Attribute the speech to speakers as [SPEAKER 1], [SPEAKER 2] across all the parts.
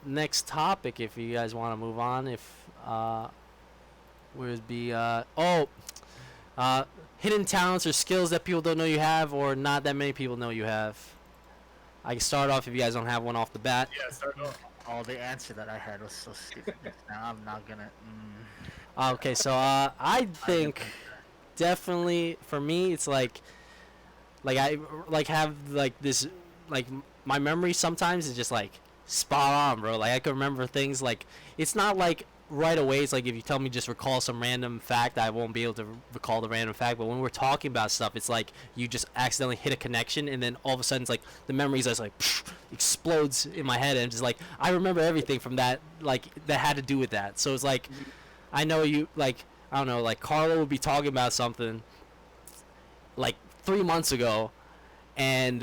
[SPEAKER 1] next topic, if you guys want to move on, if would be uh, hidden talents or skills that people don't know you have, or not that many people know you have. I can start off if you guys don't have one off the bat.
[SPEAKER 2] Yeah, start off.
[SPEAKER 3] Oh, the answer that I had was so stupid. Now I'm not gonna.
[SPEAKER 1] Okay, so I think definitely for me it's like I like have like this like my memory sometimes is just like spot on, bro. Like I can remember things like it's not like right away. It's like if you tell me just recall some random fact, I won't be able to recall the random fact. But when we're talking about stuff, it's like you just accidentally hit a connection, and then all of a sudden it's like the memories just like explodes in my head, and just like I remember everything from that like that had to do with that. So it's like I know you like I don't know like Carlo would be talking about something like 3 months ago, and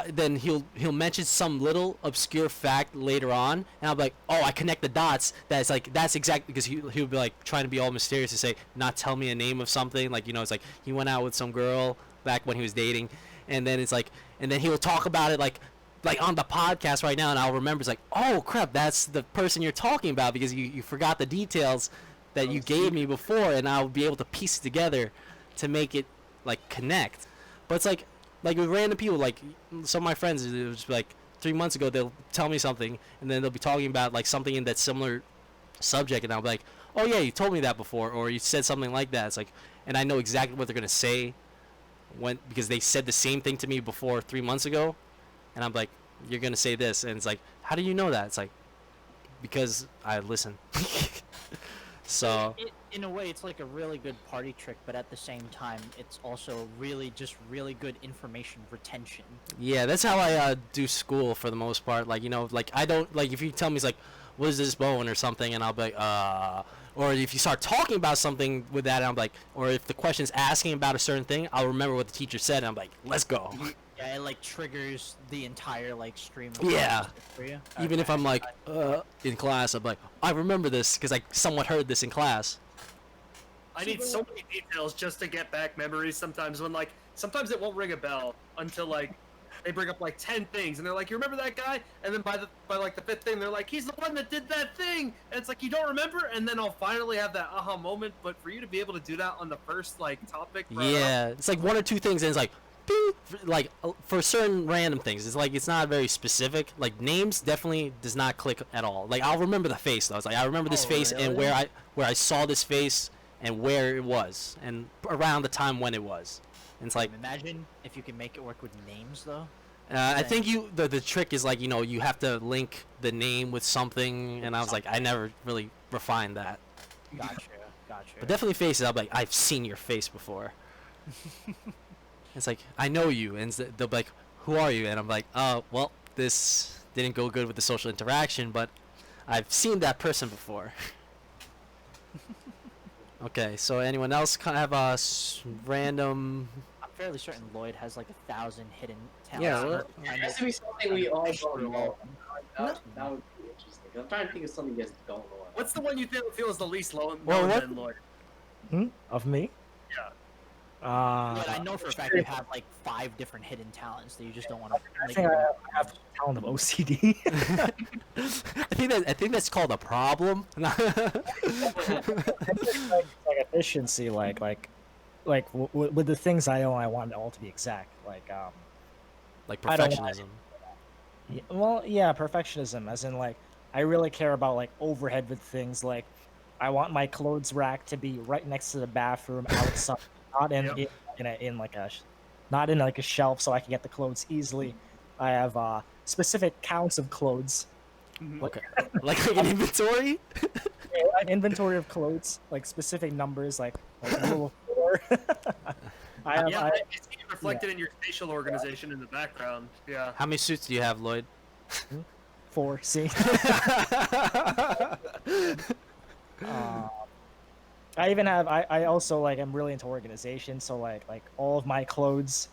[SPEAKER 1] then he'll mention some little obscure fact later on, and I'll be like, oh, I connect the dots. That's like that's exactly because he'll be like trying to be all mysterious to say not tell me a name of something like it's like he went out with some girl back when he was dating, and then it's like and then he will talk about it like on the podcast right now, and I'll remember it's like oh crap that's the person you're talking about because you forgot the details that you gave me before, and I'll be able to piece it together to make it like connect. But it's like with random people, like some of my friends, it was just like 3 months ago they'll tell me something, and then they'll be talking about like something in that similar subject, and I'll be like, oh yeah, you told me that before, or you said something like that. It's like, and I know exactly what they're gonna say when because they said the same thing to me before 3 months ago, and I'm like, you're gonna say this, and it's like, how do you know that? It's like because I listen. So
[SPEAKER 3] In a way, it's like a really good party trick, but at the same time, it's also really good information retention.
[SPEAKER 1] yeah, that's how I do school for the most part. Like like I don't like if you tell me it's like, what is this bone or something, and I'll be like, or if you start talking about something with that, I'm like, or if the question's asking about a certain thing, I'll remember what the teacher said, and I'm like, let's go.
[SPEAKER 3] Yeah, it like triggers the entire like stream of
[SPEAKER 1] Yeah.
[SPEAKER 3] consciousness for you.
[SPEAKER 1] Even if I'm like, in class, I'm like, I remember this because I somewhat heard this in class.
[SPEAKER 2] I need so many details just to get back memories sometimes when sometimes it won't ring a bell until like they bring up like 10 things and they're like, you remember that guy? And then by like the fifth thing they're like, he's the one that did that thing, and it's like you don't remember, and then I'll finally have that aha moment. But for you to be able to do that on the first like topic,
[SPEAKER 1] Yeah, it's like one or two things, and it's like, bing, like for certain random things, it's like it's not very specific. Like names definitely does not click at all. Like I'll remember the face though. It's like I remember this face and
[SPEAKER 3] really?
[SPEAKER 1] where I saw this face and where it was and around the time when it was. And it's like
[SPEAKER 3] Imagine if you can make it work with names though.
[SPEAKER 1] I think the trick is like you have to link the name with something, and I was like I never really refined that.
[SPEAKER 3] Gotcha.
[SPEAKER 1] But definitely faces. I'm like I've seen your face before. It's like I know you, and they'll be like, "Who are you?" And I'm like, "Oh, well, this didn't go good with the social interaction, but I've seen that person before." Okay, so anyone else kind of have a random?
[SPEAKER 3] I'm fairly certain Lloyd has like 1,000 hidden talents.
[SPEAKER 1] Yeah, well,
[SPEAKER 4] It has to be something we all don't know. That would be interesting. I'm trying to think of something you guys don't know.
[SPEAKER 2] What's the one you feel is the least known
[SPEAKER 1] Well, what-
[SPEAKER 2] then, Lloyd?
[SPEAKER 5] Of me?
[SPEAKER 2] Yeah.
[SPEAKER 3] But I know for a fact you have like 5 different hidden talents that you just don't want to.
[SPEAKER 5] I think I have the talent of OCD.
[SPEAKER 1] I think that's called a problem.
[SPEAKER 5] like efficiency, like with the things I own, I want it all to be exact. Like
[SPEAKER 1] Like
[SPEAKER 5] I don't
[SPEAKER 1] perfectionism.
[SPEAKER 5] yeah, perfectionism, as in like I really care about like overhead with things. Like I want my clothes rack to be right next to the bathroom outside, not not in like a shelf, so I can get the clothes easily. I have specific counts of clothes.
[SPEAKER 1] Okay, like an inventory.
[SPEAKER 5] An inventory of clothes, like specific numbers, like rule of 4. I
[SPEAKER 2] see it reflected in your spatial organization in the background. Yeah.
[SPEAKER 1] How many suits do you have, Lloyd?
[SPEAKER 5] 4. See, I even have. I also like. I'm really into organization, so like all of my clothes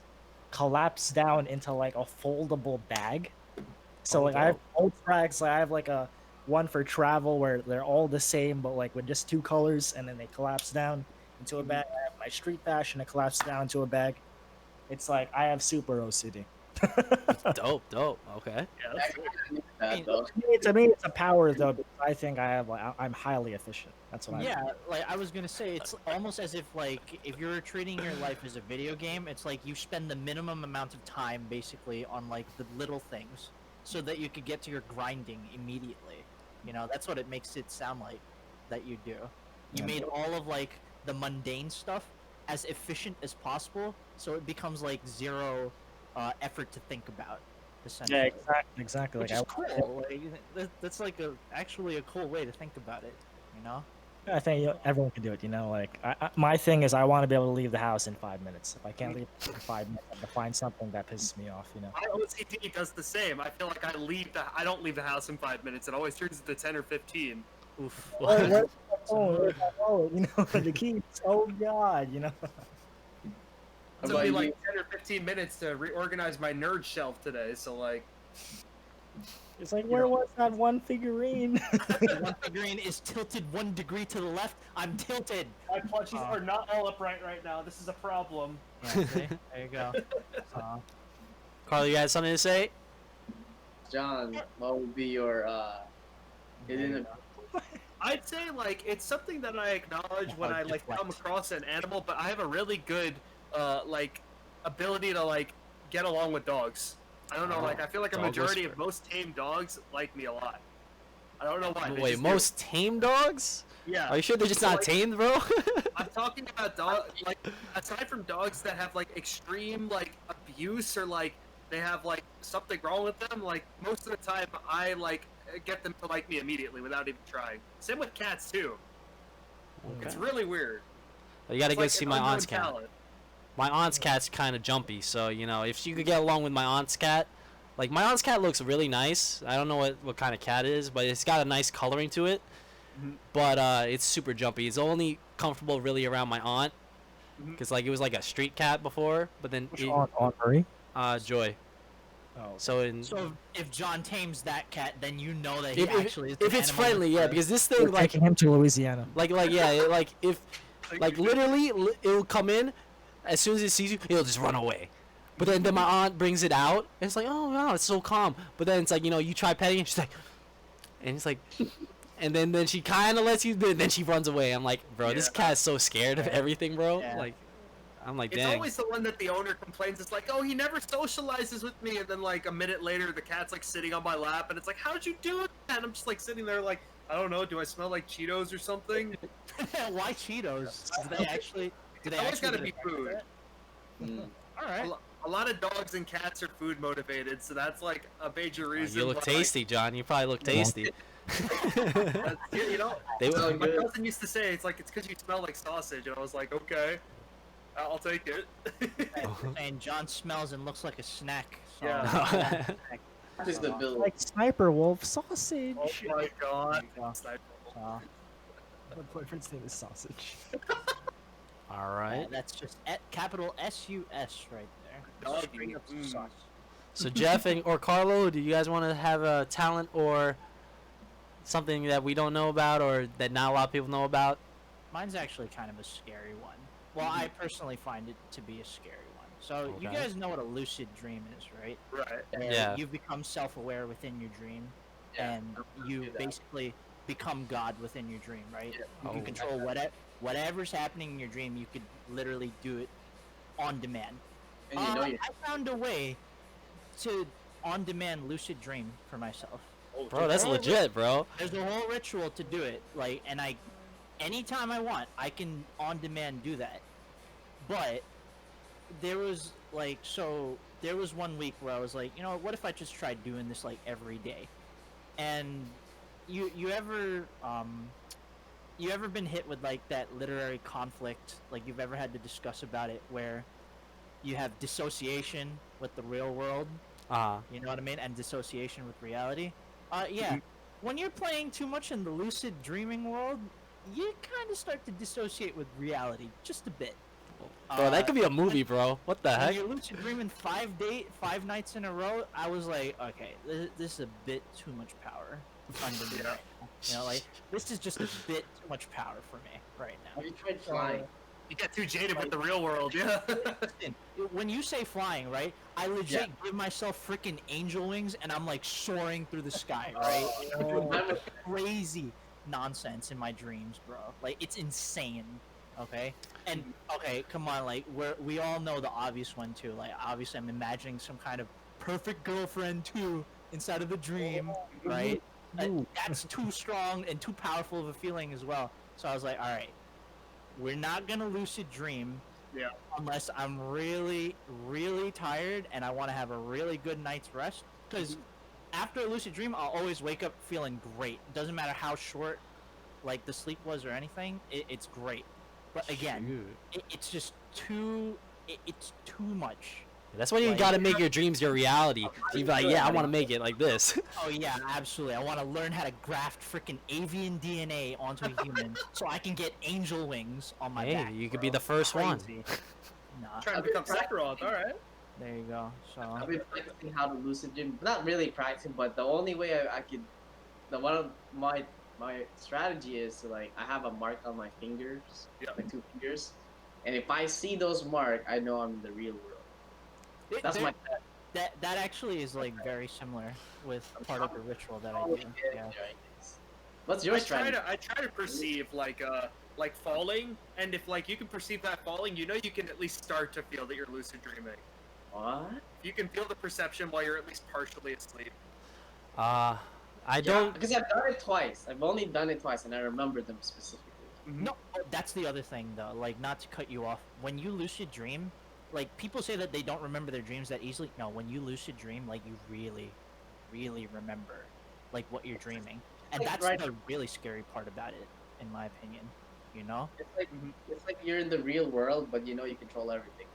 [SPEAKER 5] collapse down into like a foldable bag. So like I have old tracks. Like I have like a one for travel where they're all the same, but like with just 2 colors, and then they collapse down into a bag. I have my street fashion. It collapses down to a bag. It's like I have super OCD.
[SPEAKER 1] Dope, dope. Okay.
[SPEAKER 2] Yeah, that's good.
[SPEAKER 4] That though.
[SPEAKER 5] To me, it's a power though. Because I think I'm highly efficient. That's what I.
[SPEAKER 3] Yeah, like I was gonna say, it's almost as if like if you're treating your life as a video game, it's like you spend the minimum amount of time basically on like the little things, so that you could get to your grinding immediately. You know, that's what it makes it sound like that you do. You
[SPEAKER 5] Yeah.
[SPEAKER 3] made all of like the mundane stuff as efficient as possible, so it becomes like zero effort to think about. Essentially.
[SPEAKER 5] Yeah, exactly.
[SPEAKER 3] Which
[SPEAKER 5] Like,
[SPEAKER 3] is cool. Like, that's like actually a cool way to think about it. You know.
[SPEAKER 5] I think everyone can do it. You know, like my thing is I want to be able to leave the house in 5 minutes. If I can't leave in 5 minutes, I have to find something that pisses me off. You know.
[SPEAKER 2] My OCD does the same. I feel like I don't leave the house in 5 minutes. It always turns into 10 or 15.
[SPEAKER 1] Oof.
[SPEAKER 5] Where's my phone? Where's my wallet? You know, the keys. Oh God, you know.
[SPEAKER 2] It took me like 10 or 15 minutes to reorganize my nerd shelf today. So like,
[SPEAKER 5] It's like, where was that one figurine?
[SPEAKER 3] One figurine is tilted 1 degree to the left. I'm tilted.
[SPEAKER 2] my plushies are not all upright right now. This is a problem.
[SPEAKER 3] Yeah, see? There you go.
[SPEAKER 1] Carl, you got something to say?
[SPEAKER 4] John, what would be your hidden?
[SPEAKER 2] I'd say like it's something that I acknowledge when I like come across an animal, but I have a really good like ability to like get along with dogs. I don't know, like I feel like a
[SPEAKER 1] Dog
[SPEAKER 2] majority
[SPEAKER 1] whisperer.
[SPEAKER 2] of most tame dogs like me a lot. I don't know why. they
[SPEAKER 1] Wait,
[SPEAKER 2] just do.
[SPEAKER 1] most tame dogs?
[SPEAKER 2] Yeah.
[SPEAKER 1] Are you sure they're just not
[SPEAKER 2] Like-
[SPEAKER 1] tamed, bro?
[SPEAKER 2] I'm talking about dogs, like, aside from dogs that have, like, extreme, like, abuse or, like, they have, like, something wrong with them, like, most of the time I, like, get them to like me immediately without even trying. Same with cats, too. It's really weird.
[SPEAKER 1] You gotta
[SPEAKER 2] It's
[SPEAKER 1] go
[SPEAKER 2] like
[SPEAKER 1] see
[SPEAKER 2] an
[SPEAKER 1] my
[SPEAKER 2] unknown
[SPEAKER 1] aunt's cat.
[SPEAKER 2] talent.
[SPEAKER 1] My aunt's cat's kind of jumpy, so, you know, if you could get along with my aunt's cat, like, my aunt's cat looks really nice. I don't know what kind of cat it is, but it's got a nice coloring to it.
[SPEAKER 2] Mhm.
[SPEAKER 1] But it's super jumpy. It's only comfortable really around my aunt,
[SPEAKER 2] Mhm.
[SPEAKER 1] because like it was like a street cat before, but then
[SPEAKER 5] Which
[SPEAKER 1] it,
[SPEAKER 5] Aunt Marie?
[SPEAKER 1] Joy.
[SPEAKER 5] Oh.
[SPEAKER 1] So in
[SPEAKER 3] So if John tames that cat, then you know that he
[SPEAKER 1] if,
[SPEAKER 3] actually is
[SPEAKER 1] if
[SPEAKER 3] an
[SPEAKER 1] it's
[SPEAKER 3] animal
[SPEAKER 1] friendly, yeah,
[SPEAKER 3] whisperer.
[SPEAKER 1] because this
[SPEAKER 5] We're
[SPEAKER 1] thing like
[SPEAKER 5] taking him to Louisiana.
[SPEAKER 1] yeah, like if
[SPEAKER 2] Like,
[SPEAKER 1] like literally it'll come in as soon as it sees you, it'll just run away. But then my aunt brings it out, and it's like, oh wow, it's so calm. But then it's like, you know, you try petting it, she's like, and it's like, and then she kind of lets you, then she runs away. I'm like, bro, this
[SPEAKER 2] Yeah.
[SPEAKER 1] cat's so scared of everything, bro.
[SPEAKER 3] Yeah.
[SPEAKER 1] Like, I'm like,
[SPEAKER 2] It's
[SPEAKER 1] dang.
[SPEAKER 2] always the one that the owner complains. It's like, oh, he never socializes with me, and then like a minute later, the cat's like sitting on my lap, and it's like, how'd you do it? And I'm just like sitting there, like, I don't know. Do I smell like Cheetos or something?
[SPEAKER 3] Why Cheetos? Do they actually? Do they
[SPEAKER 2] Always
[SPEAKER 3] actually
[SPEAKER 2] gotta
[SPEAKER 3] get
[SPEAKER 2] be
[SPEAKER 3] affected
[SPEAKER 2] food.
[SPEAKER 3] by it?
[SPEAKER 4] Mm.
[SPEAKER 3] All right.
[SPEAKER 2] A lot of dogs and cats are food motivated, so that's like a major reason.
[SPEAKER 1] You look
[SPEAKER 2] why, like,
[SPEAKER 1] tasty, John. You probably look tasty.
[SPEAKER 2] you know,
[SPEAKER 1] They
[SPEAKER 4] So
[SPEAKER 1] would,
[SPEAKER 2] my
[SPEAKER 4] good.
[SPEAKER 2] cousin used to say it's like it's because you smell like sausage, and I was like, okay, I'll take it.
[SPEAKER 3] And John smells and looks like a snack. So
[SPEAKER 2] Yeah.
[SPEAKER 4] Just the ability.
[SPEAKER 5] Like Sniper Wolf sausage.
[SPEAKER 2] Oh my god.
[SPEAKER 3] Yeah.
[SPEAKER 2] Sniper.
[SPEAKER 3] uh,
[SPEAKER 5] My boyfriend's name is Sausage.
[SPEAKER 1] all right.
[SPEAKER 3] that's just capital S-U-S right there.
[SPEAKER 2] Dog
[SPEAKER 3] Straight up
[SPEAKER 2] meat.
[SPEAKER 3] sauce.
[SPEAKER 1] So Jeff or Carlo, do you guys want to have a talent or something that we don't know about or that not a lot of people know about?
[SPEAKER 3] Mine's actually kind of a scary one. Well, I personally find it to be a scary one. So you
[SPEAKER 1] Okay.
[SPEAKER 3] guys know what a lucid dream is, right?
[SPEAKER 2] Right.
[SPEAKER 3] Where
[SPEAKER 1] Yeah.
[SPEAKER 3] You've become self-aware within your dream,
[SPEAKER 4] Yeah,
[SPEAKER 3] and
[SPEAKER 4] I
[SPEAKER 3] you
[SPEAKER 4] do that.
[SPEAKER 3] basically become God within your dream, right?
[SPEAKER 4] Yeah.
[SPEAKER 3] You
[SPEAKER 1] Oh.
[SPEAKER 3] can control whatever's happening in your dream. You could literally do it on demand.
[SPEAKER 4] And you know you
[SPEAKER 3] I found a way to on-demand lucid dream for myself.
[SPEAKER 2] Oh,
[SPEAKER 1] Bro, that's
[SPEAKER 3] Oh,
[SPEAKER 1] legit, bro.
[SPEAKER 3] There's a whole ritual to do it, like, and anytime I want, I can on-demand do that. But there was there was 1 week where I was like, you know, what if I just tried doing this like every day? And you ever been hit with like that literary conflict, like you've ever had to discuss about it, where you have dissociation with the real world, you know what I mean, and dissociation with reality? Yeah. When you're playing too much in the lucid dreaming world, you kind of start to dissociate with reality just a bit.
[SPEAKER 1] Bro, that could be a movie, bro. What the
[SPEAKER 3] When
[SPEAKER 1] heck?
[SPEAKER 3] you're lucid dreaming 5 nights in a row, I was like, okay, this is a bit too much power under me
[SPEAKER 2] Yeah.
[SPEAKER 3] right now. You know, like, this is just a bit too much power for me right now.
[SPEAKER 4] have you tried flying?
[SPEAKER 2] You get too jaded with the real world, yeah.
[SPEAKER 3] Listen, when you say flying, right? I legit give myself freaking angel wings, and I'm like soaring through the sky, right?
[SPEAKER 4] I'm
[SPEAKER 3] Crazy nonsense in my dreams, bro. Like it's insane. Okay, and okay, come on, like we all know the obvious one too. Like obviously, I'm imagining some kind of perfect girlfriend too inside of the dream, right? That's too strong and too powerful of a feeling as well. So I was like, all right, we're not gonna lucid dream.
[SPEAKER 2] Yeah.
[SPEAKER 3] Unless I'm really, really tired and I want to have a really good night's rest. Because after a lucid dream, I'll always wake up feeling great. Doesn't matter how short, like the sleep was or anything. It's great. But again, it's just too. It's too much.
[SPEAKER 1] That's why you
[SPEAKER 3] Like-
[SPEAKER 1] gotta make your dreams your reality. So you be like, yeah, I want to make it like this.
[SPEAKER 3] Oh yeah, absolutely. I want to learn how to graft freaking avian DNA onto a human so I can get angel wings on my
[SPEAKER 1] Hey,
[SPEAKER 3] back.
[SPEAKER 1] you could
[SPEAKER 3] bro.
[SPEAKER 1] be the first one.
[SPEAKER 3] Crazy. Nah,
[SPEAKER 2] Trying to become Sephiroth, alright.
[SPEAKER 3] there you go. So
[SPEAKER 4] I've been practicing how to lucid dream. Not really practicing, but the only way I could, one of my strategy is to like I have a mark on my fingers, like 2 fingers, and if I see those marks, I know I'm in the real world. That's my.
[SPEAKER 3] that actually is like very similar with part of the ritual that I do. Yeah.
[SPEAKER 4] What's your
[SPEAKER 2] I
[SPEAKER 4] strategy?
[SPEAKER 2] try to perceive like falling, and if like you can perceive that falling, you know you can at least start to feel that you're lucid dreaming.
[SPEAKER 4] What?
[SPEAKER 2] You can feel the perception while you're at least partially asleep.
[SPEAKER 1] I don't.
[SPEAKER 4] Because I've done it twice. I've only done it twice, and I remember them specifically.
[SPEAKER 3] No, that's the other thing though. Like, not to cut you off, when you lucid dream, like people say that they don't remember their dreams that easily. No, when you lucid dream, like you really, really remember, like what you're dreaming, and
[SPEAKER 4] Like,
[SPEAKER 3] that's
[SPEAKER 4] right.
[SPEAKER 3] the really scary part about it, in my opinion. You know?
[SPEAKER 4] It's like you're in the real world, but you know you control everything.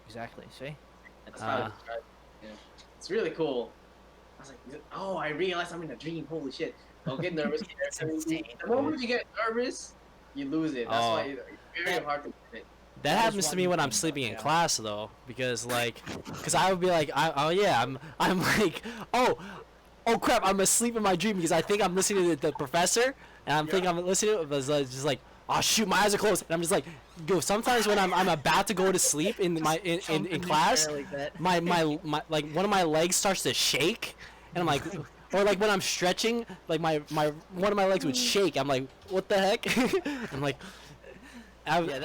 [SPEAKER 3] Exactly. See?
[SPEAKER 4] That's how it's described. Yeah. It's really cool. I was like, oh, I realized I'm in a dream. Holy shit! Don't get nervous.
[SPEAKER 3] It's insane.
[SPEAKER 4] The moment you get nervous, you lose it. That's why it's very hard to get it.
[SPEAKER 1] That
[SPEAKER 3] That is
[SPEAKER 1] happens to
[SPEAKER 3] one
[SPEAKER 1] me when I'm
[SPEAKER 3] thing,
[SPEAKER 1] sleeping
[SPEAKER 3] though,
[SPEAKER 1] in
[SPEAKER 3] yeah.
[SPEAKER 1] class though, because I would be like, oh yeah, I'm like, oh crap, I'm asleep in my dream because I think I'm listening to the professor, and I'm thinking I'm listening to it, but it's just like, oh shoot, my eyes are closed, and I'm just like, go. Sometimes when I'm about to go to sleep in in class, my like one of my legs starts to shake, and I'm like, or like when I'm stretching, like my one of my legs would shake. I'm like, what the heck? I'm like,
[SPEAKER 3] Yeah,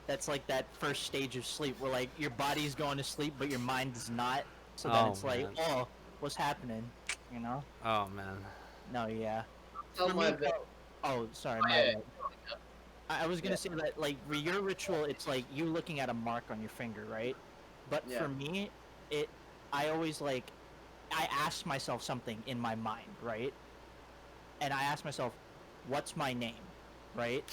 [SPEAKER 3] that's like that first stage of sleep where like your body's going to sleep but your mind is not. So then
[SPEAKER 1] Oh,
[SPEAKER 3] it's like,
[SPEAKER 1] man.
[SPEAKER 3] oh, what's happening? You know?
[SPEAKER 1] oh man.
[SPEAKER 3] No, yeah.
[SPEAKER 4] Tell
[SPEAKER 3] For
[SPEAKER 4] my
[SPEAKER 3] me, oh, sorry, my
[SPEAKER 4] yeah.
[SPEAKER 3] bad. I was gonna say that like for your ritual, it's like you looking at a mark on your finger, right? But
[SPEAKER 4] Yeah.
[SPEAKER 3] for me, I always like, I ask myself something in my mind, right? And I ask myself, what's my name, right?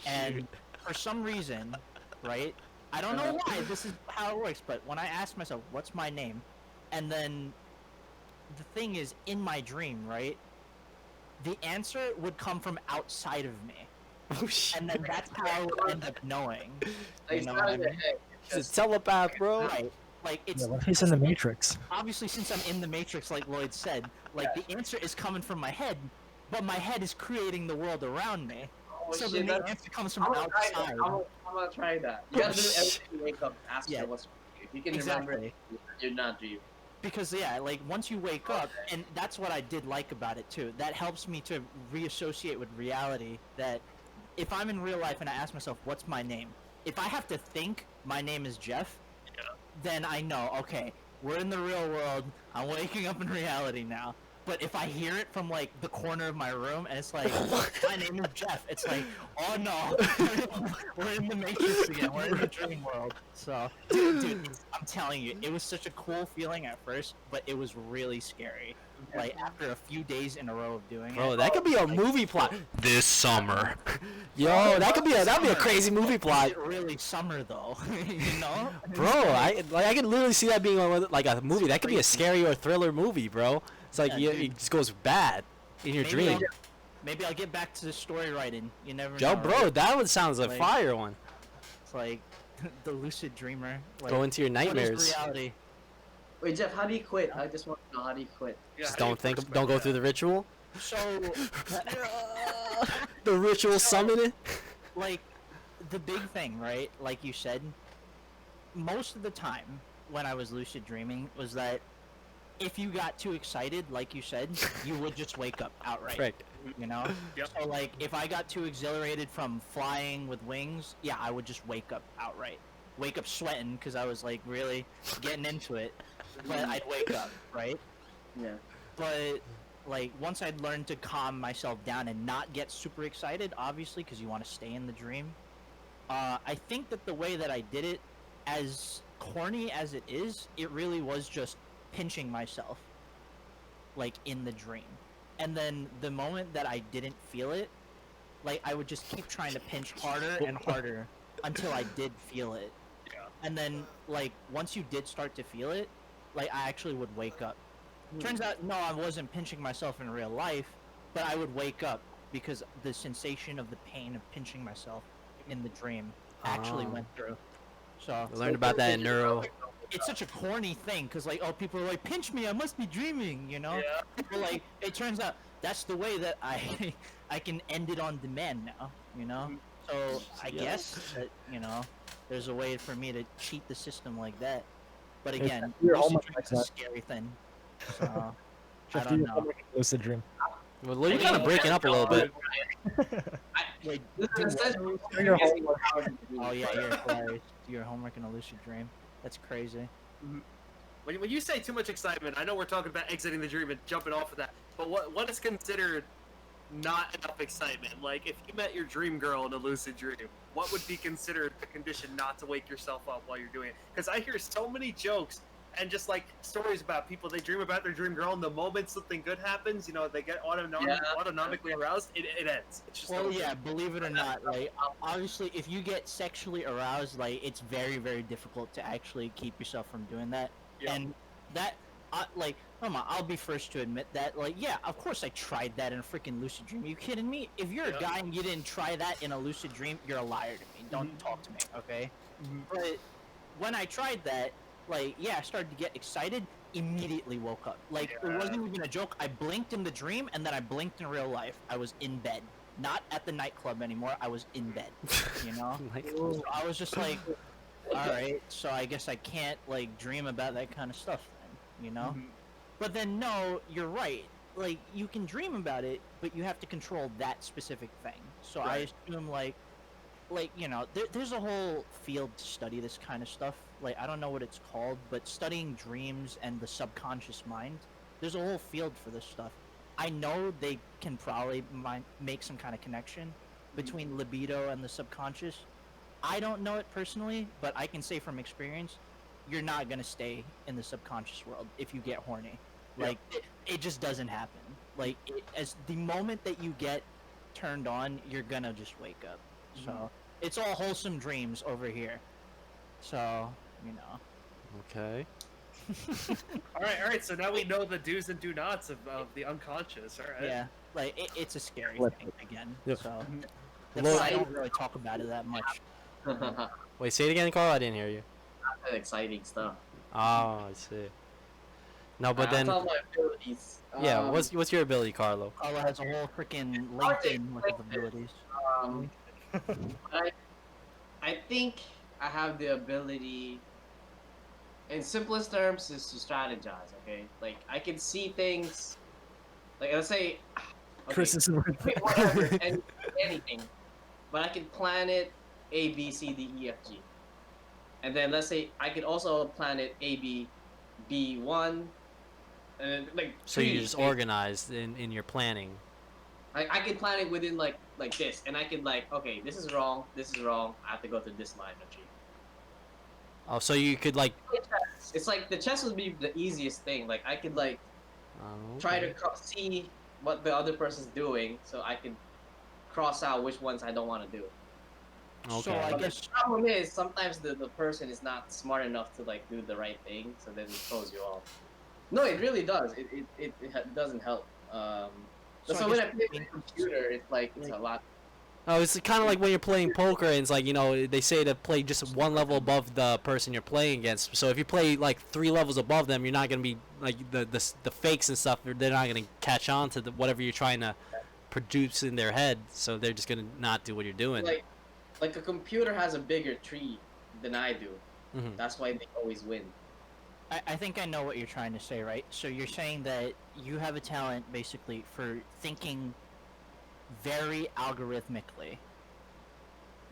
[SPEAKER 3] And for some reason, right? I don't know why this is how it works, but when I ask myself, what's my name? And then the thing is, in my dream, right? The answer would come from outside of me.
[SPEAKER 1] Oh shit.
[SPEAKER 3] And then that's how I would end up knowing.
[SPEAKER 4] Like,
[SPEAKER 3] You
[SPEAKER 4] it's
[SPEAKER 3] know
[SPEAKER 4] not
[SPEAKER 3] what I
[SPEAKER 4] in the
[SPEAKER 3] mean?
[SPEAKER 4] head.
[SPEAKER 1] He's a telepath, bro.
[SPEAKER 3] Right. Like, it's
[SPEAKER 5] Yeah, well, he's in the Matrix.
[SPEAKER 3] obviously, since I'm in the Matrix, like Lloyd said, like the answer is coming from my head, but my head is creating the world around me.
[SPEAKER 4] Oh,
[SPEAKER 3] So
[SPEAKER 4] shit,
[SPEAKER 3] then the
[SPEAKER 4] that's-
[SPEAKER 3] answer comes from
[SPEAKER 4] I'm gonna try that.
[SPEAKER 3] outside.
[SPEAKER 4] I'm gonna try that. You gotta do it every time you wake up. Ask
[SPEAKER 3] Yeah.
[SPEAKER 4] yourself what's. If you can remember it, you're not dreaming.
[SPEAKER 3] Because yeah, like once you wake up, and that's what I did like about it too. That helps me to reassociate with reality. That if I'm in real life and I ask myself, "What's my name?" If I have to think my name is Jeff, then I know. Okay, we're in the real world. I'm waking up in reality now. But if I hear it from like the corner of my room and it's like, "My name is Jeff," it's like, "Oh no, we're in the Matrix again. We're in the dream world." So, dude, I'm telling you, it was such a cool feeling at first, but it was really scary. Like after a few days in a row of doing
[SPEAKER 1] Bro,
[SPEAKER 3] it.
[SPEAKER 1] that could be a movie plot. This summer. Yo, that'd be a crazy movie plot.
[SPEAKER 3] Is it really summer though? You know?
[SPEAKER 1] Bro, I could literally see that being like a movie. That could be a scary or thriller movie, bro. It's like
[SPEAKER 3] Yeah,
[SPEAKER 1] it just goes bad in your
[SPEAKER 3] Maybe
[SPEAKER 1] dream.
[SPEAKER 3] Maybe I'll get back to the story writing. You never
[SPEAKER 1] Yo,
[SPEAKER 3] know.
[SPEAKER 1] bro,
[SPEAKER 3] right?
[SPEAKER 1] that one sounds a
[SPEAKER 3] Like-
[SPEAKER 1] fire one.
[SPEAKER 3] It's like the lucid dreamer. Like,
[SPEAKER 1] Go into your
[SPEAKER 3] what is
[SPEAKER 1] nightmares.
[SPEAKER 3] reality?
[SPEAKER 4] Wait, Jeff, how do you quit? I just want to know how do you quit.
[SPEAKER 2] Yeah,
[SPEAKER 1] Just
[SPEAKER 2] how do you
[SPEAKER 1] don't
[SPEAKER 2] first
[SPEAKER 1] go through the
[SPEAKER 3] So,
[SPEAKER 1] the ritual summoning.
[SPEAKER 3] like, the big thing, right? Like you said, most of the time when I was lucid dreaming was that if you got too excited, like you said, you would just wake up outright.
[SPEAKER 1] Right.
[SPEAKER 3] You know?
[SPEAKER 2] Yep.
[SPEAKER 3] So like if I got too exhilarated from flying with wings, yeah, I would just wake up outright. Wake up sweating because I was like really getting into it. But I'd wake up, right?
[SPEAKER 4] Yeah.
[SPEAKER 3] But like once I'd learned to calm myself down and not get super excited, obviously, because you want to stay in the dream. I think that the way that I did it, as corny as it is, it really was just pinching myself, like in the dream. And then the moment that I didn't feel it, like I would just keep trying to pinch harder and harder until I did feel it.
[SPEAKER 2] Yeah.
[SPEAKER 3] And then like once you did start to feel it, like I actually would wake up. Turns out no, I wasn't pinching myself in real life, but I would wake up because the sensation of the pain of pinching myself in the dream actually
[SPEAKER 1] Oh.
[SPEAKER 3] went through. So
[SPEAKER 1] I learned about that in neuro.
[SPEAKER 3] it's such a corny thing because like, oh, people are like, pinch me, I must be dreaming, you know?
[SPEAKER 2] Yeah.
[SPEAKER 3] But like it turns out that's the way that I I can end it on demand now, you know? So I
[SPEAKER 1] Yeah.
[SPEAKER 3] guess that, you know, there's a way for me to cheat the system like that. But
[SPEAKER 5] It's
[SPEAKER 3] again,
[SPEAKER 5] you're
[SPEAKER 3] lucid
[SPEAKER 5] almost
[SPEAKER 3] dream
[SPEAKER 5] like
[SPEAKER 3] is a
[SPEAKER 5] that.
[SPEAKER 3] scary thing. So I
[SPEAKER 5] Just
[SPEAKER 3] don't
[SPEAKER 5] do
[SPEAKER 3] know.
[SPEAKER 5] lucid dream.
[SPEAKER 1] Well, you're
[SPEAKER 3] I
[SPEAKER 1] kind of
[SPEAKER 3] mean,
[SPEAKER 1] breaking up a little bit.
[SPEAKER 3] Like,
[SPEAKER 4] This is essentially
[SPEAKER 5] Do your homework.
[SPEAKER 3] oh yeah, you're hilarious. Do your homework in a lucid dream. That's crazy.
[SPEAKER 2] When you say too much excitement, I know we're talking about exiting the dream and jumping off of that, but what is considered not enough excitement? Like, if you met your dream girl in a lucid dream, what would be considered the condition not to wake yourself up while you're doing it? Because I hear so many jokes and just like stories about people, they dream about their dream girl, and the moment something good happens, you know, they get autonomically aroused, it ends. It's just
[SPEAKER 3] Well,
[SPEAKER 2] over.
[SPEAKER 3] yeah, believe it or not, like obviously, if you get sexually aroused, like it's very, very difficult to actually keep yourself from doing that.
[SPEAKER 2] Yeah.
[SPEAKER 3] And that, like, come on, I'll be first to admit that. Like, yeah, of course I tried that in a freaking lucid dream. Are you kidding me? If you're
[SPEAKER 2] Yeah.
[SPEAKER 3] a guy and you didn't try that in a lucid dream, you're a liar to me. Don't talk to me, okay? But when I tried that, like, yeah, I started to get excited. Immediately woke up. Like, it
[SPEAKER 2] Yeah.
[SPEAKER 3] wasn't even a joke. I blinked in the dream, and then I blinked in real life. I was in bed. Not at the nightclub anymore. I was in bed. You know?
[SPEAKER 1] Like,
[SPEAKER 3] So I was just like, all right, so I guess I can't like dream about that kind of stuff then, you know? But then no, you're right. Like you can dream about it, but you have to control that specific thing. So I
[SPEAKER 2] Right.
[SPEAKER 3] assume like you know, there's a whole field to study this kind of stuff. Like I don't know what it's called, but studying dreams and the subconscious mind. There's a whole field for this stuff. I know they can probably make some kind of connection between libido and the subconscious. I don't know it personally, but I can say from experience, you're not gonna stay in the subconscious world if you get horny.
[SPEAKER 2] Yeah.
[SPEAKER 3] Like it just doesn't happen. Like as the moment that you get turned on, you're gonna just wake up. So it's all wholesome dreams over here. So you know.
[SPEAKER 1] okay.
[SPEAKER 2] All right. So now we know the do's and do nots of the unconscious. All right.
[SPEAKER 3] Yeah, like it's a scary
[SPEAKER 5] Flip
[SPEAKER 3] thing again.
[SPEAKER 1] Yep.
[SPEAKER 3] So
[SPEAKER 2] Mhm.
[SPEAKER 3] that's
[SPEAKER 1] Well-
[SPEAKER 3] why I don't really talk about it that much.
[SPEAKER 1] Wait, say it again, Carl. I didn't hear you.
[SPEAKER 4] Exciting stuff.
[SPEAKER 1] Oh, I see. No, but then,
[SPEAKER 4] That's all my abilities.
[SPEAKER 1] yeah. What's your ability, Carlo?
[SPEAKER 3] Carla has a whole freaking
[SPEAKER 4] Hard to
[SPEAKER 3] LinkedIn with
[SPEAKER 4] explain this.
[SPEAKER 3] abilities.
[SPEAKER 4] Um, I think I have the ability, in simplest terms, is to strategize. Okay, like I can see things. Like let's say, okay,
[SPEAKER 5] Chris is
[SPEAKER 4] whatever, anything, but I can plan it A, B, C, D, E, F, G, and then let's say I could also plan it A, B, B1, and then, like.
[SPEAKER 1] So you're
[SPEAKER 4] trees,
[SPEAKER 1] just
[SPEAKER 4] okay?
[SPEAKER 1] organized in your planning.
[SPEAKER 4] I can plan it within like this, and I can like, okay, this is wrong, I have to go to this line of tree.
[SPEAKER 1] Oh, so you could like.
[SPEAKER 4] It's like the chess would be the easiest thing. Like I could like
[SPEAKER 1] Oh,
[SPEAKER 4] try to
[SPEAKER 1] okay.
[SPEAKER 4] see what the other person's doing, so I can cross out which ones I don't want to do.
[SPEAKER 3] So
[SPEAKER 1] Okay.
[SPEAKER 3] I
[SPEAKER 4] But
[SPEAKER 3] guess
[SPEAKER 4] the problem is sometimes the person is not smart enough to like do the right thing, so then it throws you off. No, it really does. It doesn't help. So when I play with a computer, it's like it's a lot.
[SPEAKER 1] Oh, it's kind of like when you're playing poker, and it's like, you know, they say to play just one level above the person you're playing against. So if you play like 3 levels above them, you're not gonna be like the fakes and stuff. They're not gonna catch on to whatever you're trying to produce in their head. So they're just gonna not do what you're doing.
[SPEAKER 4] Like like a computer has a bigger tree than I do.
[SPEAKER 1] Hmm.
[SPEAKER 4] That's why they always win.
[SPEAKER 3] I think I know what you're trying to say, right? So you're saying that you have a talent basically for thinking very algorithmically.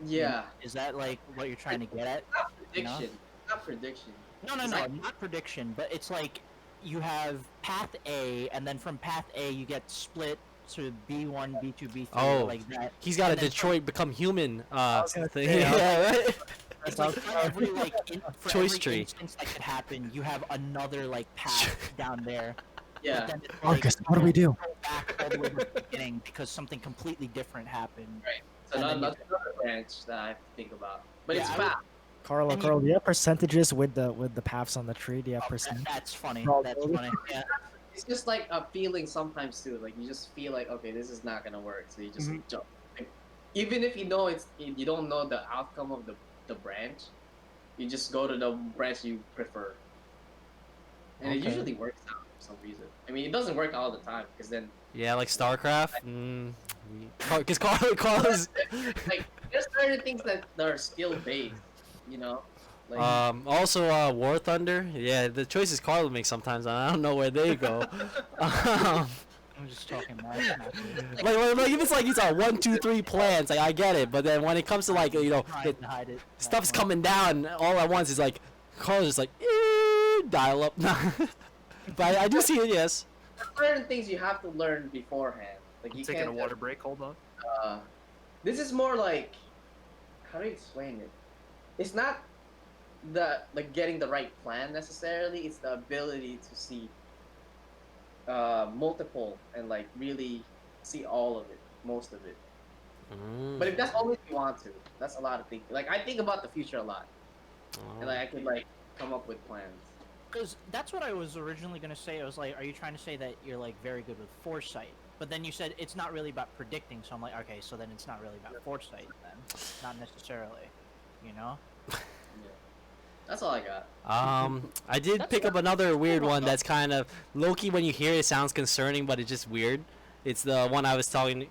[SPEAKER 4] Yeah.
[SPEAKER 3] Is that like what you're trying to get at?
[SPEAKER 4] Not
[SPEAKER 3] You know?
[SPEAKER 4] prediction. Not prediction.
[SPEAKER 3] No,
[SPEAKER 4] It's
[SPEAKER 3] no,
[SPEAKER 4] like-
[SPEAKER 3] not prediction, but it's like you have path A, and then from path A you get split to B1, B2, B3,
[SPEAKER 1] Oh.
[SPEAKER 3] like that.
[SPEAKER 1] He's got a
[SPEAKER 3] And then
[SPEAKER 1] Detroit Become Human
[SPEAKER 5] was gonna
[SPEAKER 1] thing.
[SPEAKER 5] say,
[SPEAKER 1] Yeah, right?
[SPEAKER 3] It's like for every like for
[SPEAKER 1] Choice
[SPEAKER 3] every
[SPEAKER 1] tree.
[SPEAKER 3] instance that could happen, you have another like path down there.
[SPEAKER 4] Yeah.
[SPEAKER 3] But then it's like,
[SPEAKER 5] Marcus, what do we do?
[SPEAKER 3] Go back all the way to the beginning because something completely different happened.
[SPEAKER 4] So
[SPEAKER 3] And then
[SPEAKER 4] that's another branch that I have to think about. But
[SPEAKER 3] Yeah,
[SPEAKER 4] it's
[SPEAKER 3] I would-
[SPEAKER 4] fast.
[SPEAKER 5] Carlo,
[SPEAKER 3] And
[SPEAKER 5] do you have percentages with the paths on the tree? Do you have
[SPEAKER 3] Oh,
[SPEAKER 5] percent?
[SPEAKER 3] that's funny.
[SPEAKER 5] No,
[SPEAKER 3] That's
[SPEAKER 5] really?
[SPEAKER 3] funny. Yeah.
[SPEAKER 4] It's just like a feeling sometimes too. Like you just feel like, okay, this is not gonna work, so you just
[SPEAKER 5] Mhm.
[SPEAKER 4] jump. Like, even if you know you don't know the outcome of the branch, you just go to the branch you prefer, and it
[SPEAKER 1] Okay.
[SPEAKER 4] usually works out for some reason. I mean, it doesn't work all the time because then
[SPEAKER 1] Yeah, like StarCraft. Because Carlos.
[SPEAKER 4] like there's certain things that are skill based, you know. Like
[SPEAKER 1] Also, War Thunder. Yeah, the choices Carlo makes sometimes, I don't know where they go. um,
[SPEAKER 3] I'm just talking my
[SPEAKER 1] like if it's like these are 1, 2, 3 plans, like I get it. But then when it comes to like the
[SPEAKER 3] trying to hide it.
[SPEAKER 1] stuff's coming down all at once, it's like Carlos is like dial up. But I do see it. Yes.
[SPEAKER 4] there's certain things you have to learn beforehand. Like
[SPEAKER 2] I'm
[SPEAKER 4] you
[SPEAKER 2] taking a
[SPEAKER 4] can't.
[SPEAKER 2] water break. Hold on.
[SPEAKER 4] This is more like, how do you explain it? It's not the like getting the right plan necessarily. It's the ability to see multiple and like really see all of it, most of it. But if that's all you want to, that's a lot of thinking. Like I think about the future a lot, and like I could like come up with plans.
[SPEAKER 3] Because that's what I was originally gonna say. I was like, are you trying to say that you're like very good with foresight? But then you said it's not really about predicting. So I'm like, okay, so then it's not really about foresight then, not necessarily, you know?
[SPEAKER 4] That's all I got.
[SPEAKER 1] I did
[SPEAKER 3] That's
[SPEAKER 1] pick
[SPEAKER 3] what-
[SPEAKER 1] up another weird one that's kind of low-key. When you hear it, it sounds concerning, but it's just weird. It's the one I was telling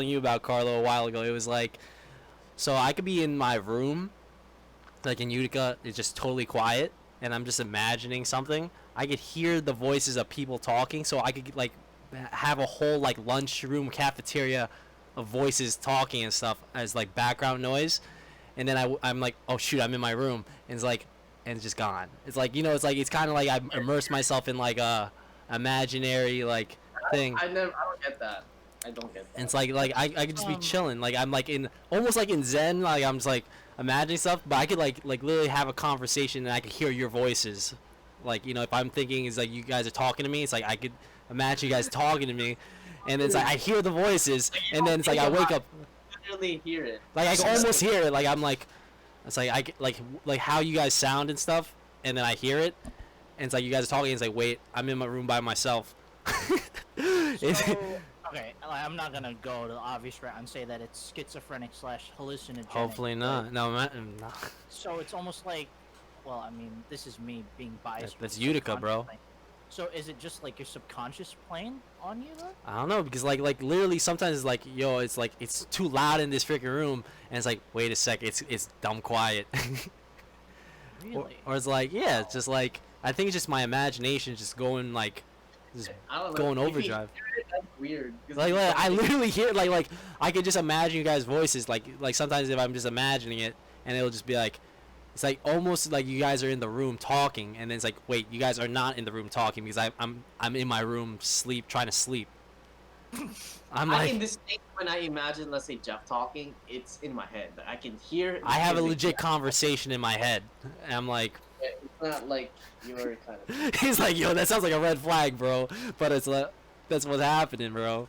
[SPEAKER 1] you about, Carlo, a while ago. It was like, so I could be in my room, like in Utica, it's just totally quiet, and I'm just imagining something. I could hear the voices of people talking, so I could like have a whole like lunchroom cafeteria of voices talking and stuff as like background noise. And then I'm like, oh shoot, I'm in my room, and it's like, and it's just gone. It's like, it's like it's kind of like I immerse myself in like a imaginary like thing.
[SPEAKER 4] I don't get that. I don't get that.
[SPEAKER 1] And it's like I could just be chilling, like I'm like in almost like in Zen, like I'm just like imagining stuff, but I could like literally have a conversation and I could hear your voices. Like if I'm thinking it's like you guys are talking to me, it's like I could imagine you guys talking to me, and it's like I hear the voices, and then it's like I wake up.
[SPEAKER 4] Literally hear it.
[SPEAKER 1] Like I can almost hear it. Like I'm like, it's like like how you guys sound and stuff, and then I hear it, and it's like you guys are talking. And it's like, wait, I'm in my room by myself.
[SPEAKER 3] Okay, I'm not gonna go to the obvious route and say that it's schizophrenic / hallucinogenic.
[SPEAKER 1] Hopefully not. No, no.
[SPEAKER 3] So it's almost like, well, I mean, this is me being biased.
[SPEAKER 1] That's
[SPEAKER 3] with
[SPEAKER 1] Utica, bro.
[SPEAKER 3] subconscious thing. So is it just like your subconscious playing on you though?
[SPEAKER 1] I don't know, because like literally sometimes it's like, yo, it's like it's too loud in this freaking room, and it's like, wait a sec, it's dumb quiet.
[SPEAKER 3] Really?
[SPEAKER 1] Or it's like, yeah, it's just like I think it's just my imagination just going like just
[SPEAKER 4] I don't know.
[SPEAKER 1] going
[SPEAKER 4] If you
[SPEAKER 1] overdrive.
[SPEAKER 4] hear it, that's weird. 'Cause
[SPEAKER 1] Like
[SPEAKER 4] it's
[SPEAKER 1] I literally hear like I could just imagine you guys' voices like sometimes if I'm just imagining it, and it'll just be like, it's like almost like you guys are in the room talking, and then it's like, wait, you guys are not in the room talking because I'm in my room trying to sleep. I'm
[SPEAKER 4] I
[SPEAKER 1] like,
[SPEAKER 4] can distinct when I imagine, let's say Jeff talking, it's in my head. I can hear.
[SPEAKER 1] I have a
[SPEAKER 4] physically.
[SPEAKER 1] legit conversation in my head, and I'm like,
[SPEAKER 4] It's not like you're kind of.
[SPEAKER 1] he's like, yo, that sounds like a red flag, bro. But it's like, that's what's happening, bro.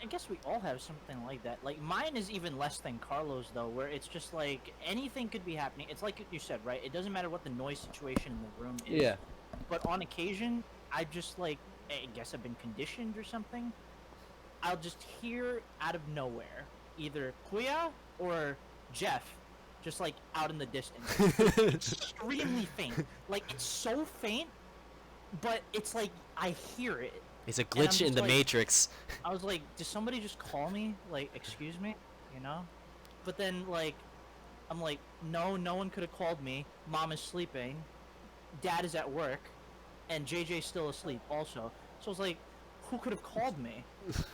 [SPEAKER 3] I guess we all have something like that. Like mine is even less than Carlos though, where it's just like anything could be happening. It's like you said, right? It doesn't matter what the noise situation in the room is.
[SPEAKER 1] Yeah.
[SPEAKER 3] But on occasion, I just like, I guess I've been conditioned or something. I'll just hear out of nowhere either Kuya or Jeff, just like out in the distance. Extremely faint. Like it's so faint, but it's like I hear it.
[SPEAKER 1] It's a
[SPEAKER 3] And I'm
[SPEAKER 1] glitch in
[SPEAKER 3] just
[SPEAKER 1] the
[SPEAKER 3] like-
[SPEAKER 1] Matrix.
[SPEAKER 3] I was like, did somebody just call me? Like, excuse me? You know? but then like, I'm like, no, no one could have called me. Mom is sleeping, Dad is at work, and JJ's still asleep also. So I was like, who could have called me?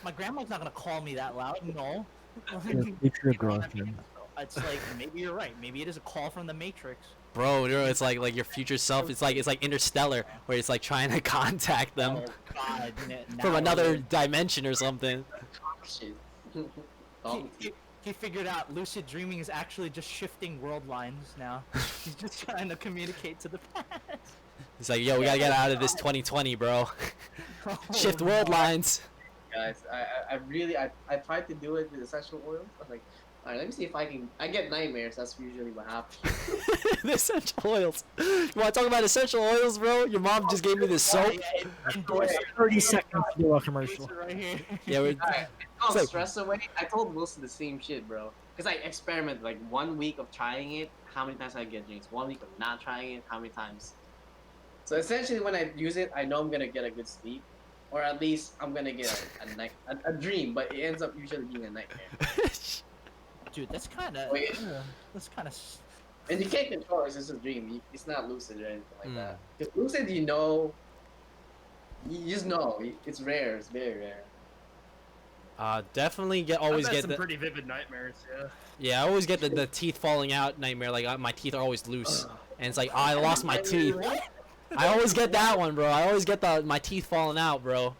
[SPEAKER 3] My grandma's not gonna call me that loud. No.
[SPEAKER 5] Your future
[SPEAKER 3] You know what I
[SPEAKER 5] girlfriend.
[SPEAKER 3] mean? So it's like maybe you're right. Maybe it is a call from the Matrix.
[SPEAKER 1] Bro, it's like your future self. It's like Interstellar, where it's like trying to contact them
[SPEAKER 3] Oh God!
[SPEAKER 1] from
[SPEAKER 3] now
[SPEAKER 1] another
[SPEAKER 3] it
[SPEAKER 1] dimension or something.
[SPEAKER 4] Shit.
[SPEAKER 3] is. He figured out lucid dreaming is actually just shifting world lines now. He's just trying to communicate to the past.
[SPEAKER 1] It's like, yo, we gotta get out of this 2020, bro. Shift world lines.
[SPEAKER 4] Guys, I really tried to do it with essential oils. I'm like, all right, let me see if I get nightmares. That's usually what happens.
[SPEAKER 1] The essential oils. You wanna talk about essential oils, bro? Your mom just gave me this soap.
[SPEAKER 3] Endorse
[SPEAKER 5] 30 seconds to do a commercial.
[SPEAKER 3] right here.
[SPEAKER 1] Yeah, we're.
[SPEAKER 4] Alright,
[SPEAKER 1] It's like-
[SPEAKER 4] stress away. I told Wilson the same shit, bro. Cause I experimented like 1 week of trying it. How many times I get drinks? 1 week of not trying it. How many times? So essentially, when I use it, I know I'm gonna get a good sleep, or at least I'm gonna get a dream. But it ends up usually being a nightmare.
[SPEAKER 3] Dude, that's kind of.
[SPEAKER 4] Wait.
[SPEAKER 3] That's kind of.
[SPEAKER 4] And you can't control it. It's just a dream. It's not lucid or anything like
[SPEAKER 1] Mm.
[SPEAKER 4] that. Cause lucid, you know, you just know. It's rare. It's very rare.
[SPEAKER 1] Definitely always
[SPEAKER 2] I've had
[SPEAKER 1] get
[SPEAKER 2] some
[SPEAKER 1] the.
[SPEAKER 2] pretty vivid nightmares. Yeah.
[SPEAKER 1] Yeah, I always get the teeth falling out nightmare. Like my teeth are always loose, and it's like, oh, I lost my teeth. I always get that one, bro. I always get my teeth falling out, bro.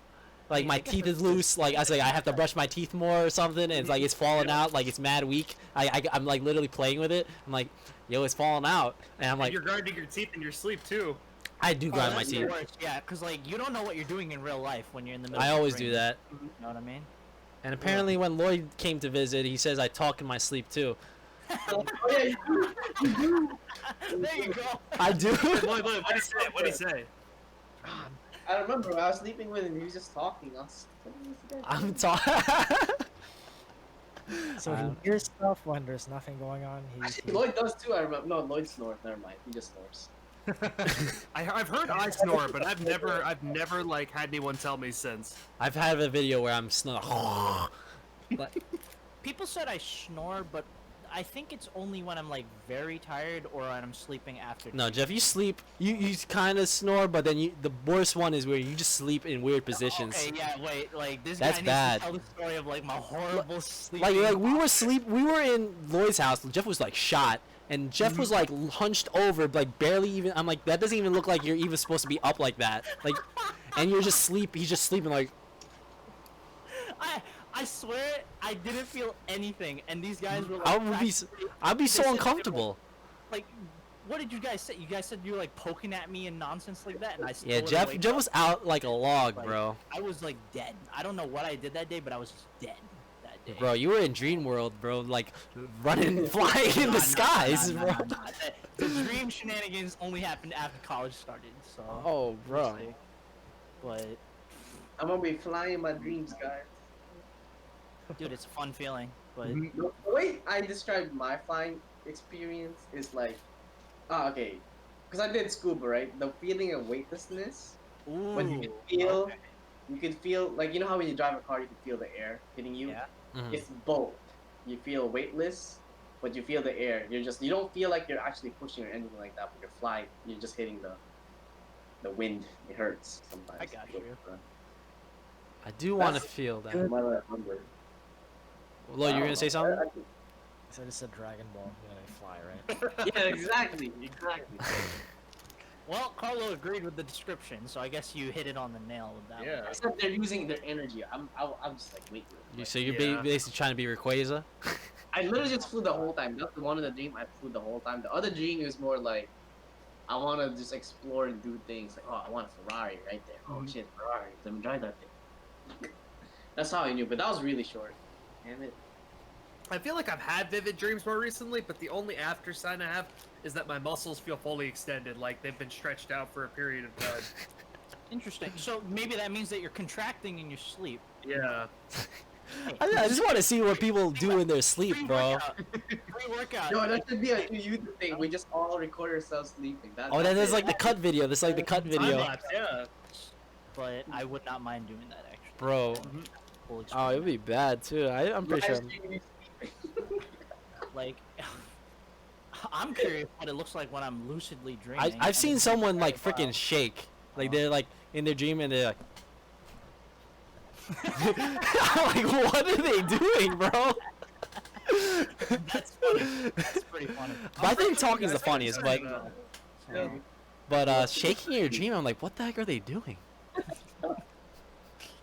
[SPEAKER 1] Like my teeth is loose. Like I say, I have to brush my teeth more or something, and it's like it's falling out. Like it's mad weak. I'm like literally playing with it. I'm like, yo, it's falling out, and I'm
[SPEAKER 2] And
[SPEAKER 1] like,
[SPEAKER 2] you're grinding your teeth in your sleep too.
[SPEAKER 1] I do grind my
[SPEAKER 3] that's the
[SPEAKER 1] teeth.
[SPEAKER 3] worst. Yeah, because like you don't know what you're doing in real life when you're in the middle.
[SPEAKER 1] I
[SPEAKER 3] of a
[SPEAKER 1] always
[SPEAKER 3] dream.
[SPEAKER 1] do that.
[SPEAKER 3] You know what I mean?
[SPEAKER 1] And apparently, when Lloyd came to visit, he says I talk in my sleep too.
[SPEAKER 4] Oh yeah,
[SPEAKER 3] There you go.
[SPEAKER 1] I do.
[SPEAKER 2] Lloyd, what'd he say? What'd he say?
[SPEAKER 4] I remember I was sleeping with him. He was just talking.
[SPEAKER 1] I'm talking.
[SPEAKER 5] So he hears stuff when there's nothing going on.
[SPEAKER 4] Actually, Lloyd does too. I remember. No, Lloyd snores. Never mind. He just snores.
[SPEAKER 2] I've heard I snore, but I've never like had anyone tell me since.
[SPEAKER 1] I've had a video where I'm snoring.
[SPEAKER 3] People said I snore, but I think it's only when I'm like very tired or when I'm sleeping after.
[SPEAKER 1] No, Jeff, you sleep. You kind of snore, but then the worst one is where you just sleep in weird positions.
[SPEAKER 3] Okay, yeah, wait, like this
[SPEAKER 1] That's
[SPEAKER 3] guy
[SPEAKER 1] bad.
[SPEAKER 3] needs to tell the story of like my horrible sleep.
[SPEAKER 1] Like we were in Lloyd's house. Jeff was like shot, and Jeff was like hunched over, like barely even. I'm like, that doesn't even look like you're even supposed to be up like that. Like, and you're just sleep. He's just sleeping like.
[SPEAKER 3] I swear I didn't feel anything, and these guys were like,
[SPEAKER 1] I'd be
[SPEAKER 3] they
[SPEAKER 1] so
[SPEAKER 3] said they were,
[SPEAKER 1] uncomfortable.
[SPEAKER 3] Like, what did you guys say? You guys said you were like poking at me and nonsense like that, and I still
[SPEAKER 1] Yeah,
[SPEAKER 3] wouldn't
[SPEAKER 1] Jeff
[SPEAKER 3] wake
[SPEAKER 1] Jeff
[SPEAKER 3] up.
[SPEAKER 1] was out like a log,
[SPEAKER 3] Like,
[SPEAKER 1] bro.
[SPEAKER 3] I was like dead. I don't know what I did that day, but I was just dead that day.
[SPEAKER 1] Bro, you were in dream world, bro. Like running, flying in the skies, bro.
[SPEAKER 3] The dream shenanigans only happened after college started, so.
[SPEAKER 1] Oh, bro.
[SPEAKER 3] But
[SPEAKER 4] I'm gonna be flying in my dreams, guys.
[SPEAKER 3] dude, it's a fun feeling. But
[SPEAKER 4] The way I described my flying experience is like, okay, because I did scuba, right? The feeling of weightlessness, when you can feel,
[SPEAKER 3] okay.
[SPEAKER 4] you can feel like you know how when you drive a car you can feel the air hitting you.
[SPEAKER 3] Yeah.
[SPEAKER 1] Mhm.
[SPEAKER 4] It's both. You feel weightless, but you feel the air. You don't feel like you're actually pushing or anything like that. But you're flying. You're just hitting the wind. It hurts sometimes.
[SPEAKER 3] I got you.
[SPEAKER 1] I do want to
[SPEAKER 4] That's-
[SPEAKER 1] feel that.
[SPEAKER 4] My number.
[SPEAKER 1] Lloyd, you were gonna say something?
[SPEAKER 5] So this is a Dragon Ball. You know, they fly, right?
[SPEAKER 4] Yeah, exactly.
[SPEAKER 3] Well, Carlo agreed with the description, so I guess you hit it on the nail with that.
[SPEAKER 2] Yeah.
[SPEAKER 3] One.
[SPEAKER 4] Except they're using their energy. I'm just like wait.
[SPEAKER 1] So you're
[SPEAKER 2] Yeah.
[SPEAKER 1] basically trying to be Rayquaza?
[SPEAKER 4] I literally just flew the whole time. That's the one of the dream I flew the whole time. The other dream is more like I want to just explore and do things. Like I want a Ferrari right there. Oh shit, Ferrari. Let me drive that thing. That's how I knew. But that was really short. Damn it.
[SPEAKER 2] I feel like I've had vivid dreams more recently, but the only after sign I have is that my muscles feel fully extended, like they've been stretched out for a period of time.
[SPEAKER 3] Interesting. So maybe that means that you're contracting in your sleep.
[SPEAKER 2] Yeah.
[SPEAKER 1] I just want to see what people do in their sleep, bro.
[SPEAKER 3] Pre-workout.
[SPEAKER 4] No, that should be a new YouTube thing. We just all record ourselves sleeping.
[SPEAKER 1] Oh, that's like the cut video. That's like the cut video,
[SPEAKER 2] Time-lapse, yeah.
[SPEAKER 3] But I would not mind doing that actually.
[SPEAKER 1] bro.
[SPEAKER 3] Full
[SPEAKER 1] Oh, it would be bad too. I'm pretty sure.
[SPEAKER 3] Like, I'm curious what it looks like when I'm lucidly dreaming.
[SPEAKER 1] I've seen
[SPEAKER 3] and-
[SPEAKER 1] someone like freaking shake. Like they're like in their dream and they're like. I'm like, what are they doing, bro?
[SPEAKER 3] That's funny. That's pretty funny.
[SPEAKER 1] But I think talking is the funniest, but
[SPEAKER 2] Yeah.
[SPEAKER 1] shaking in your dream, I'm like, what the heck are they doing?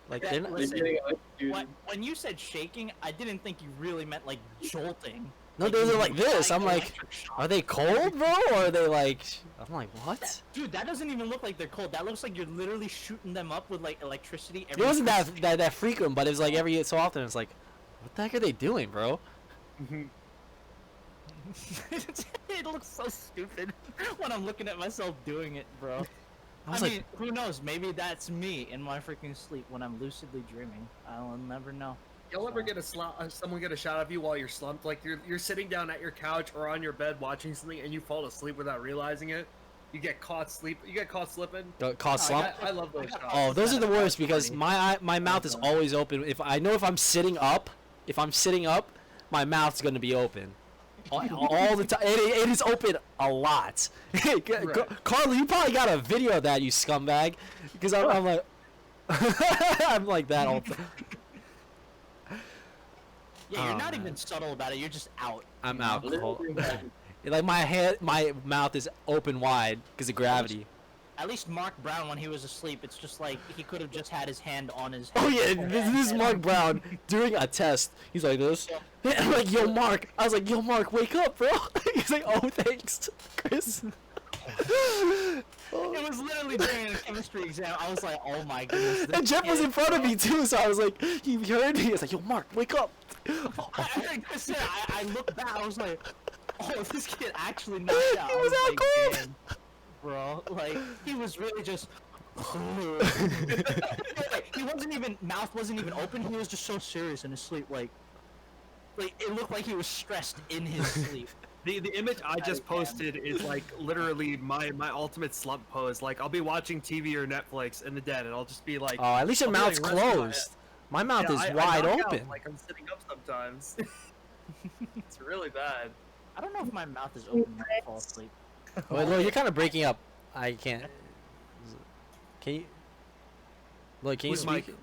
[SPEAKER 1] Like they're not.
[SPEAKER 3] Listen,
[SPEAKER 4] Dude,
[SPEAKER 3] when you said shaking, I didn't think you really meant like jolting.
[SPEAKER 1] No, they're like this. I'm like,
[SPEAKER 3] electric shock.
[SPEAKER 1] are they cold, bro? Or are they like? I'm like, what?
[SPEAKER 3] Dude, that doesn't even look like they're cold. That looks like you're literally shooting them up with like electricity.
[SPEAKER 1] It wasn't that frequent, but it was like every so often. It's like, what the heck are they doing, bro?
[SPEAKER 3] It looks so stupid when I'm looking at myself doing it, bro.
[SPEAKER 1] I
[SPEAKER 3] I
[SPEAKER 1] was
[SPEAKER 3] mean,
[SPEAKER 1] like,
[SPEAKER 3] who knows? Maybe that's me in my freaking sleep when I'm lucidly dreaming. I'll never know.
[SPEAKER 2] Y'all ever get someone get a shot of you while you're slumped? Like you're sitting down at your couch or on your bed watching something and you fall asleep without realizing it. You get caught slipping.
[SPEAKER 1] caught slump.
[SPEAKER 2] I love those shots.
[SPEAKER 1] Oh, those are the
[SPEAKER 3] That's
[SPEAKER 1] worst because
[SPEAKER 3] funny.
[SPEAKER 1] my mouth is always open. If I'm sitting up, my mouth's gonna be open. All the time. It is open a lot. Carly, you probably got a video of that, you scumbag. Because I'm like, I'm like that all the time.
[SPEAKER 3] Yeah, you're
[SPEAKER 1] Oh,
[SPEAKER 3] not
[SPEAKER 1] man.
[SPEAKER 3] even subtle about it. You're just out.
[SPEAKER 1] I'm
[SPEAKER 3] you know?
[SPEAKER 1] out.
[SPEAKER 4] literally,
[SPEAKER 1] Like my mouth is open wide because of gravity.
[SPEAKER 3] At least Mark Brown, when he was asleep, it's just like he could have just had his hand on his.
[SPEAKER 1] Oh yeah,
[SPEAKER 3] head.
[SPEAKER 1] this is Mark Brown during a test. He's like this. I'm like, yo, Mark. I was like, yo, Mark, wake up, bro. He's like, oh, thanks, Chris.
[SPEAKER 3] It was literally during a chemistry exam. I was like, oh my goodness. this
[SPEAKER 1] And Jeff was
[SPEAKER 3] kid,
[SPEAKER 1] in front of
[SPEAKER 3] bro.
[SPEAKER 1] me too, so I was like, he heard me. He was like, yo, Mark, wake up.
[SPEAKER 3] I like I said, I looked back. I was like, oh, this kid actually knocked out.
[SPEAKER 1] He
[SPEAKER 3] I
[SPEAKER 1] was out
[SPEAKER 3] like,
[SPEAKER 1] cold.
[SPEAKER 3] damn, bro. Like he was really just. He wasn't even mouth wasn't even open. He was just so serious in his sleep. Like it looked like he was stressed in his sleep.
[SPEAKER 2] The image I just
[SPEAKER 3] Damn.
[SPEAKER 2] posted is like literally my ultimate slump pose. Like I'll be watching TV or Netflix in the dead, and I'll just be like,
[SPEAKER 1] Oh, at least your
[SPEAKER 2] I'll be,
[SPEAKER 1] mouth's
[SPEAKER 2] like, resting my
[SPEAKER 1] closed. My mouth
[SPEAKER 2] Yeah,
[SPEAKER 1] is
[SPEAKER 2] I
[SPEAKER 1] wide
[SPEAKER 2] knock out,
[SPEAKER 1] open.
[SPEAKER 2] like I'm sitting up sometimes. It's really bad.
[SPEAKER 3] I don't know if my mouth is open when I fall asleep.
[SPEAKER 1] Wait, Lloyd, you're kind of breaking up. I can't. Can you? Lloyd, can you
[SPEAKER 2] Who's
[SPEAKER 1] speak?
[SPEAKER 2] Mike?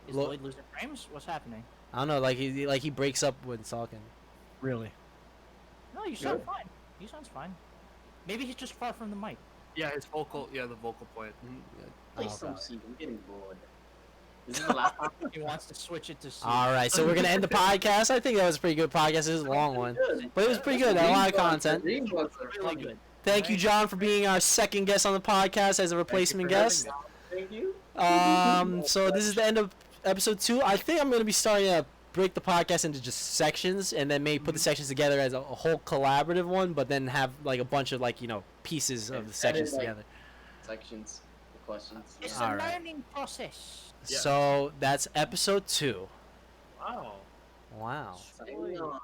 [SPEAKER 3] Is
[SPEAKER 1] Lo-
[SPEAKER 3] Lloyd losing frames? What's happening?
[SPEAKER 1] I don't know. Like he breaks up when talking.
[SPEAKER 5] Really?
[SPEAKER 3] No, you sound fine. You sound fine. Maybe he's just far from the mic.
[SPEAKER 2] Yeah, the vocal point.
[SPEAKER 4] play
[SPEAKER 1] Oh,
[SPEAKER 4] some
[SPEAKER 1] God.
[SPEAKER 4] seed. I'm getting bored. This is the last time.
[SPEAKER 3] He wants to switch it to C.
[SPEAKER 1] All right, so we're gonna end the podcast. I think that was a pretty good podcast. This is a long one, but it was pretty good. A lot of content.
[SPEAKER 4] Dreambugs are
[SPEAKER 3] Really
[SPEAKER 4] funny.
[SPEAKER 3] good.
[SPEAKER 1] Thank you, John, for being our second guest on the podcast as a replacement
[SPEAKER 2] for having
[SPEAKER 1] guest.
[SPEAKER 2] me.
[SPEAKER 4] Thank you.
[SPEAKER 1] So this is the end of episode 2. I think I'm gonna be starting to break the podcast into just sections, and then maybe put the sections together as a whole collaborative one, but then have like a bunch of pieces of the sections
[SPEAKER 4] like,
[SPEAKER 1] together.
[SPEAKER 4] Sections, the questions.
[SPEAKER 3] It's
[SPEAKER 1] All
[SPEAKER 3] a
[SPEAKER 1] right.
[SPEAKER 3] learning process.
[SPEAKER 2] Yeah.
[SPEAKER 1] So that's episode 2.
[SPEAKER 2] Wow.
[SPEAKER 1] Wow.
[SPEAKER 4] Signing off.